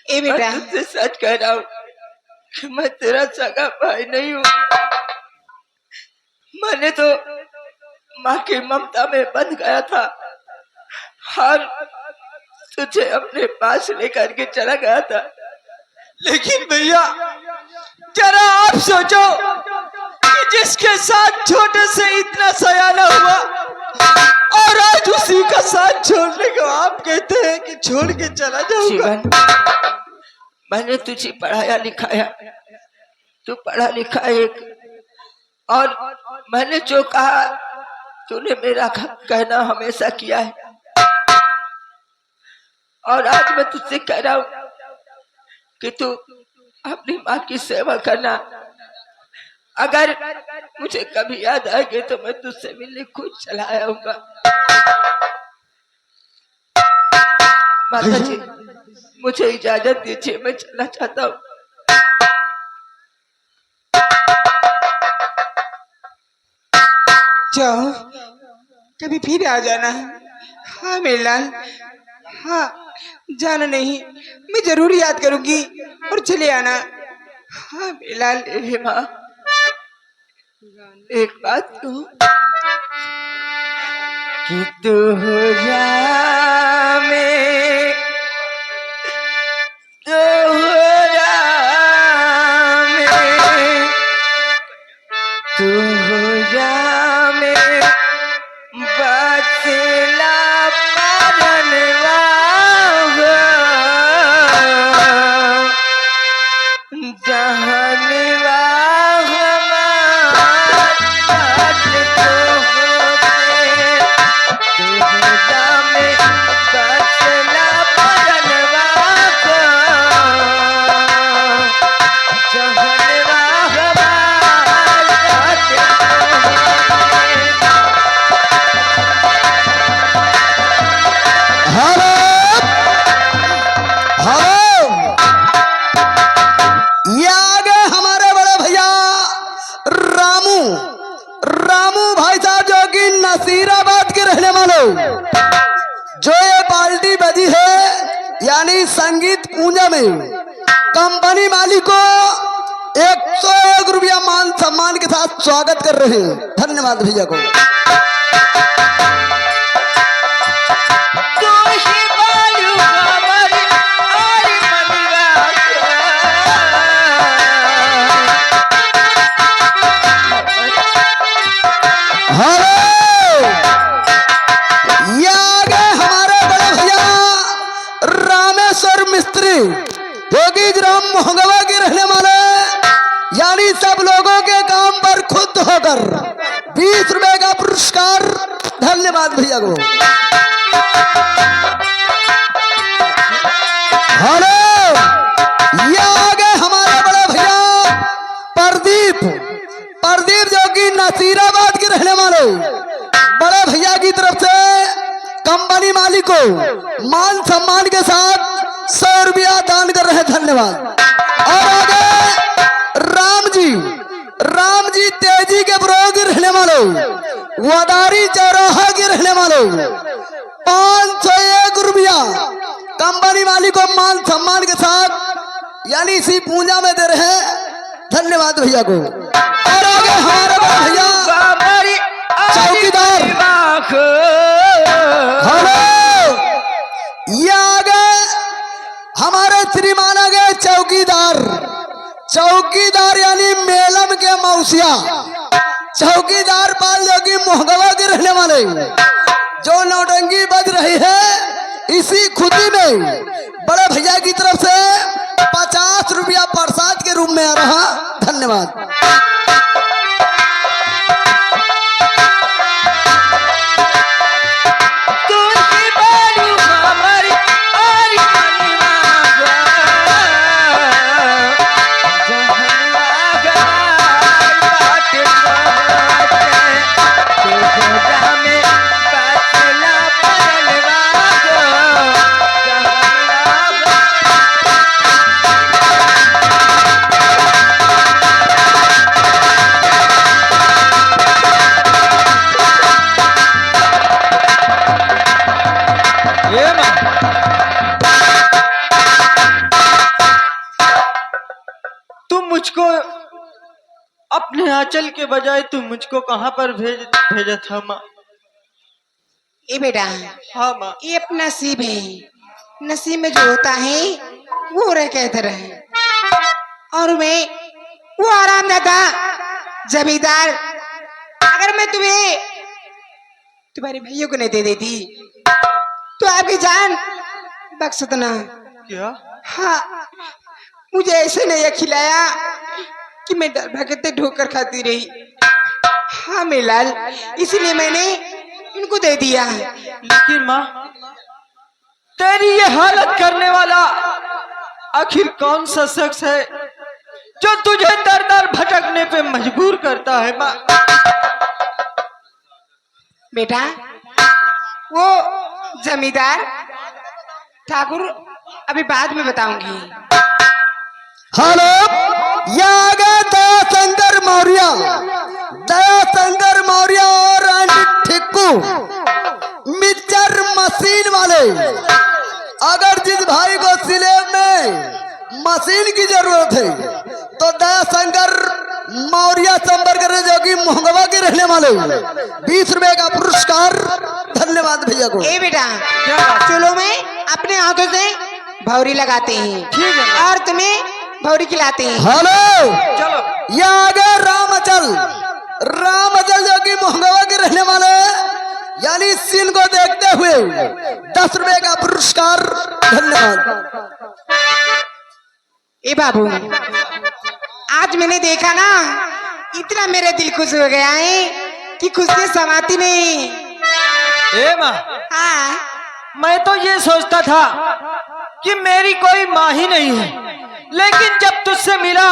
ए बेटा, मैं तुझसे सच कह रहा हूँ कि मैं तेरा सगा भाई नहीं हूँ। मैंने तो माँ की ममता में बंध गया था और तुझे अपने पास लेकर के चला गया था। लेकिन भैया जरा आप सोचो कि जिसके साथ छोटे से इतना सयाना हुआ और आज उसी का साथ छोड़ने को आप कहते हैं कि छोड़ के चला जाऊंगा। मैंने तुझे पढ़ाया लिखाया, तू पढ़ा लिखा एक, और मैंने जो कहा तूने मेरा कहना हमेशा किया है। और आज मैं तुझसे कह रहा हूँ कि तू अपनी माँ की सेवा करना। अगर मुझे कभी याद आएगी तो मैं तुझसे मिलने खुद चला आऊंगा। माता जी मुझे इजाजत दीजिए, मैं चलना चाहता हूँ। जाओ, कभी फिर आ जाना। हाँ मेरे लाल, हाँ जाना नहीं, मैं जरूर याद करूंगी और चले आना। हाँ मेरे लाल। माँ एक बात कहूँ कि तू में नसीराबाद के रहने वालों, जो ये पार्टी बजी है यानी संगीत पूंजा में कंपनी मालिक को 101 रुपया मान सम्मान के साथ स्वागत कर रहे हैं। धन्यवाद भैया को। मोहगवा के रहने वाले यानी सब लोगों के काम पर खुद होकर 20 रुपए का पुरस्कार। धन्यवाद भैया को। हेलो, ये आ गए हमारे बड़े भैया प्रदीप जो कि नसीराबाद के रहने वाले बड़े भैया की तरफ से कंपनी मालिक को मान सम्मान के साथ 100 रुपया दान कर रहे हैं। धन्यवाद। और आगे राम जी तेजी के ब्रो के रहने वाले, वदारी चौराहा के रहने वाले 501 रुपया कंपनी मालिक को मान सम्मान के साथ यानी इसी पूजा में दे रहे हैं। धन्यवाद भैया को। और आगे हमारे बड़े भैया चौकीदार, हेलो, ये आगे हमारे श्रीमान आ गए चौकीदार यानी मेलम के मौसिया चौकीदार पाल जो कि मोहगवा के रहने वाले, जो नौटंकी बज रही है इसी खुदी में बड़े भैया की तरफ से 50 रुपया प्रसाद के रूप में आ रहा। धन्यवाद। मुझको अपने आंचल के बजाय तुम मुझको कहां पर भेजा था माँ? ए बेटा, हाँ माँ। ये अपना नसीब है, नसीब में जो होता है वो रह कहते रहे। और मैं वो आरामदाता जमींदार, अगर मैं तुम्हें तुम्हारे भाइयों को नहीं दे देती तो आपकी जान बख्श देना। क्या? हाँ, मुझे ऐसे नहीं खिलाया कि मैं डर भगते ढोकर खाती रही। हाँ मेरे लाल, इसलिए मैंने इनको दे दिया। लेकिन माँ, तेरी ये हालत करने वाला आखिर कौन सा शख्स है जो तुझे दर दर भटकने पे मजबूर करता है माँ? बेटा, वो जमींदार ठाकुर अभी बाद में बताऊंगी। हेलो, दयाशंकर मौर्य और आंटी ठिक्कू मिक्सर मशीन वाले, अगर जिस भाई को सिले में मशीन की जरूरत है तो दयाशंकर मौर्य संपर्क करें, जो कि मोहगवा के रहने वाले 20 रुपए का पुरस्कार। धन्यवाद भैया को। ए बेटा, चलो मैं अपने हाथों से भौरी लगाते हैं, ठीक है, और तुम्हें भौरी खिलाते हैं। हेलो, चलो। ये आगे रामचल जो कि मोहगवा के रहने वाले यानी सीन को देखते हुए 10 रुपए का पुरस्कार। धन्यवाद। ए बाबू, आज मैंने देखा ना, इतना मेरे दिल खुश हो गया है कि खुशी समाती नहीं। ए माँ, हाँ, मैं तो ये सोचता था कि मेरी कोई माँ ही नहीं है, लेकिन जब तुझसे मिला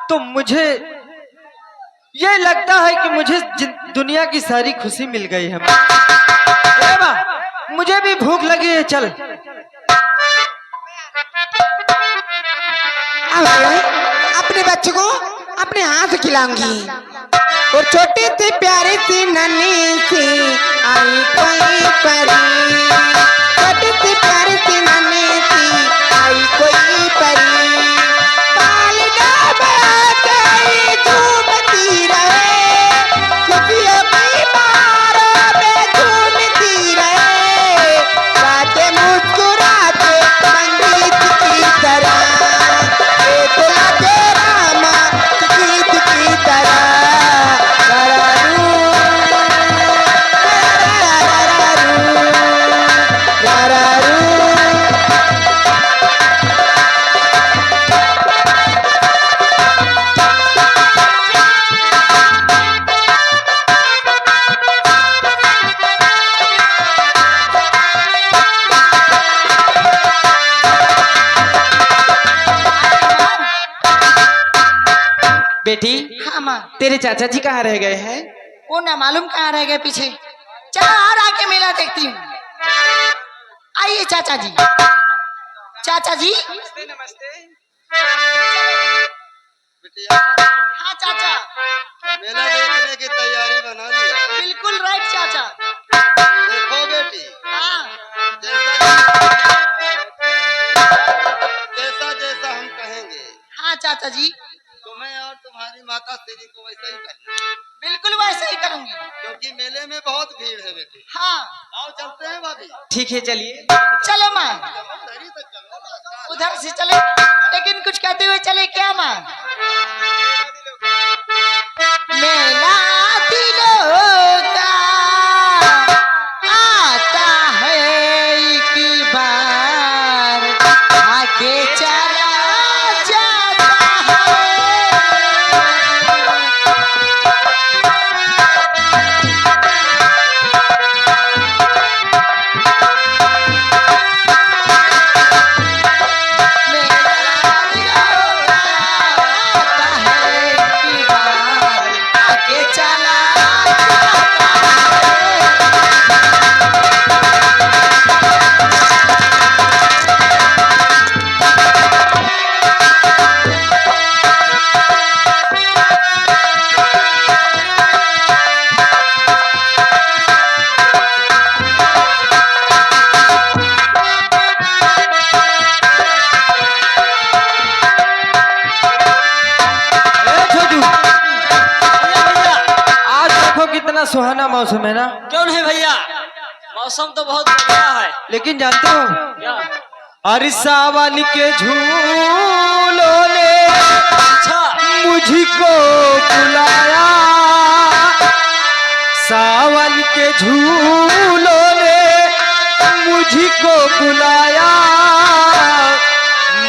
तो मुझे ये लगता है कि मुझे दुनिया की सारी खुशी मिल गई है। ए माँ, मुझे भी भूख लगी है, चल। अपने बच्चे को अपने हाथ से खिलाऊंगी। और छोटे से प्यारे से नन्हे से आई कोई परी, छोटे से प्यारे से नन्हे से आई कोई परी, पालना बचाई झूमती रहे, खुशियों की बारों में झूमती रहे, गाते मुस्कुराते संगीत की तरह, एक लगे रामा गीत की तरह। माँ। तेरे चाचा जी कहाँ रह गए हैं? वो ना मालूम कहाँ रह गए पीछे। चलो और आके मेला देखती हूँ। आइए चाचा जी। चाचा जी। नमस्ते। बिटिया, हाँ चाचा। मेला देखने की तैयारी बना ली है? बिल्कुल राइट चाचा। देखो बेटी, हाँ जैसा जैसा हम कहेंगे हाँ चाचा जी, तुम्हें और तुम्हारी माता श्री को वैसा ही करना, बिल्कुल वैसे ही करूंगी। क्योंकि मेले में बहुत भीड़ है बेटी। हाँ आओ चलते हैं भाभी। ठीक है चलिए। चलो माँ, उधर ही तो चलो। उधर से चले, लेकिन कुछ कहते हुए चले क्या माँ? मेला दिलों का आता है एक बार, आगे चला जाता है। ए छोटू, आज देखो कितना सुहाना मौसम है ना। क्यों नहीं भैया, मौसम तो बहुत बढ़िया है। लेकिन जानते हो, क्या? अरे सावन के झूलों ने अच्छा, मुझको बुलाया, सावन के झूलों ने मुझको बुलाया,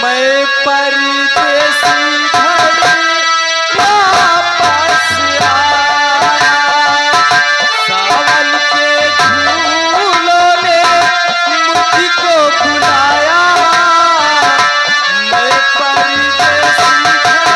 मैं परदेसी घर वापस आया, सावन के झूलों ने मुझको बुलाया, मैं परदेसी घर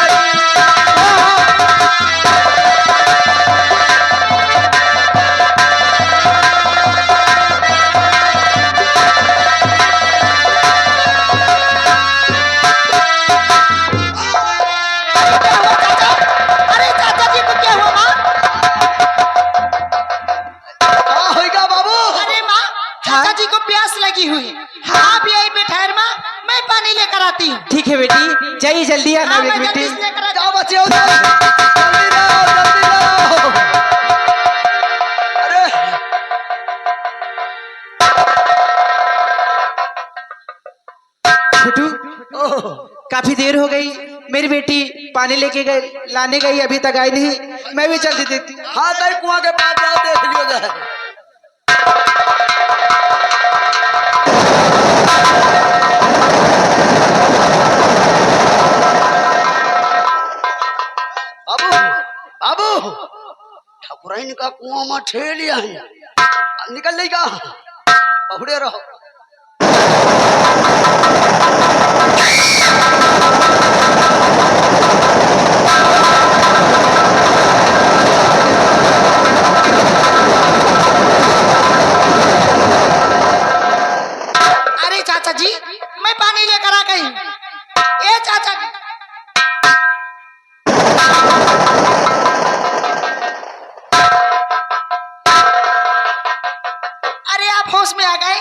अरे चाचा जी को क्या हुआ माँ? हाँ होगा बाबू। अरे माँ, चाचा जी को प्यास लगी हुई है। आप यहीं पे ठहर माँ, मैं पानी लेकर आती हूँ। ठीक है बेटी, जाइए जल्दी आना हाँ, मैं बेटी। जल्दी से लेकर आती जाओ बच्चे उधर, जल्दी जाओ जल्दी जाओ। अरे छोटू, काफी देर हो गई, मेरी बेटी पानी लेके गई, लाने गई, अभी तक आई नहीं। मैं भी जल्दी देती हूँ। हाँ भाई, कुआं के पास जाओ, देख लियो जरा। बाबू बाबू, ठाकुराइन का कुआं में ठेल लिया है, निकल लेगा, पहुड़े रहो। अरे चाचा जी, मैं पानी लेकर आ गई। ए चाचा जी, अरे आप होश में आ गए।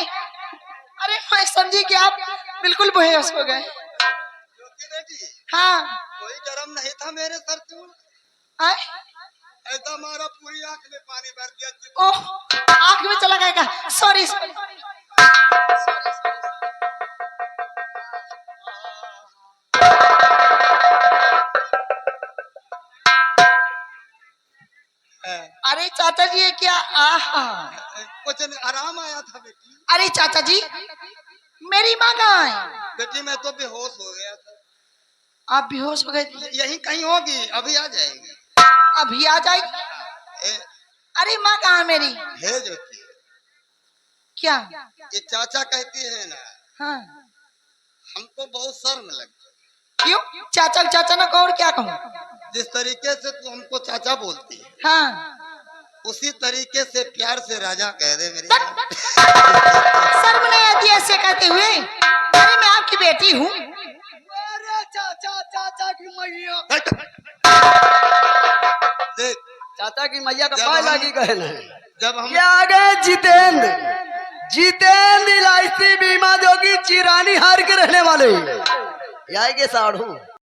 अरे मैं समझी कि आप बिल्कुल बेहोश हो गए। हाँ कोई गरम नहीं था मेरे सर से, आए? ऐसा मारा पूरी आंख में पानी भर दिया। ओह, आँख में चला गएगा। Sorry sorry. अरे चाचा जी ये क्या? आहा, कुछ आराम आया था बेटी। अरे चाचा जी, मेरी माँ कहाँ है? बेटी मैं तो बेहोश हो गया था। आप बेहोश हो गए थे? यही कहीं होगी, अभी आ जाएगी। अभी आ जाएगी। ए, अरे माँ कहाँ है मेरी? है ज्योति, क्या? ये चाचा कहती है ना, हाँ हमको बहुत शर्म लगती क्यों? चाचा को चाचा ना कहो और क्या कहूँ? जिस तरीके से तू हमको चाचा बोलती है हाँ, उसी तरीके से प्यार से राजा कह दे मेरी शर्म नहीं आती ऐसे कहते हुए? अरे मैं आपकी बेटी हूँ। अरे चाचा चाचा की मैया, देख चाचा की मैया का जब पाय हम- लागी कहना है। जब हम ये आ गए जितेंद्र, जितेंद्र इलायची बीमा जोगी चिरानी हार के रहने वाले। ये आएंगे साढ़ू।